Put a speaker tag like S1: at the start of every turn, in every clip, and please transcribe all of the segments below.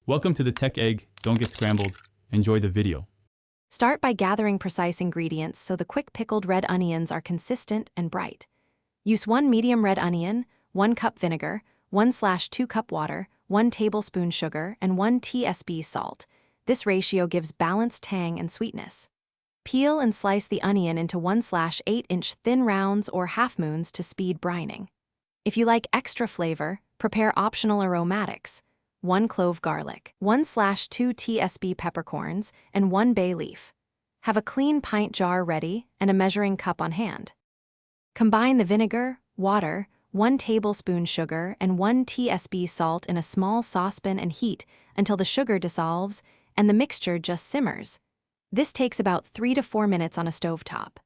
S1: Welcome to the Tech Egg. Don't get scrambled. Enjoy the video.
S2: Start by gathering precise ingredients so the quick pickled red onions are consistent and bright. Use 1 medium red onion, 1 cup vinegar, 1/2 cup water, 1 tablespoon sugar, and 1 tsp salt. This ratio gives balanced tang and sweetness. Peel and slice the onion into 1/8-inch thin rounds or half-moons to speed brining. If you like extra flavor, prepare optional aromatics: 1 clove garlic, 1/2 tsp peppercorns, and 1 bay leaf. Have a clean pint jar ready and a measuring cup on hand. Combine the vinegar, water, 1 tablespoon sugar, and 1 tsp salt in a small saucepan and heat until the sugar dissolves and the mixture just simmers. This takes about 3 to 4 minutes on a stovetop.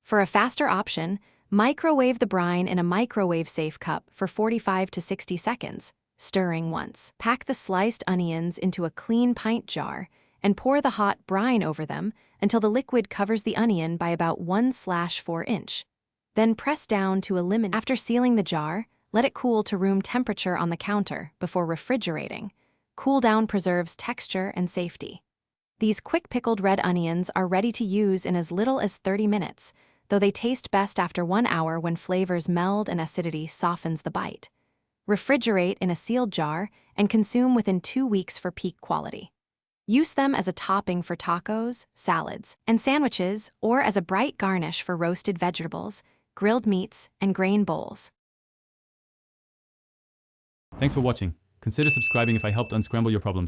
S2: For a faster option, microwave the brine in a microwave-safe cup for 45 to 60 seconds, stirring once. Pack the sliced onions into a clean pint jar and pour the hot brine over them until the liquid covers the onion by about 1/4 inch. Then press down to eliminate. After sealing the jar, let it cool to room temperature on the counter before refrigerating. Cool down preserves texture and safety. These quick pickled red onions are ready to use in as little as 30 minutes, though they taste best after 1 hour when flavors meld and acidity softens the bite. Refrigerate in a sealed jar and consume within 2 weeks for peak quality. Use them as a topping for tacos, salads, and sandwiches, or as a bright garnish for roasted vegetables, grilled meats, and grain bowls.
S1: Thanks for watching. Consider subscribing if I helped unscramble your problems.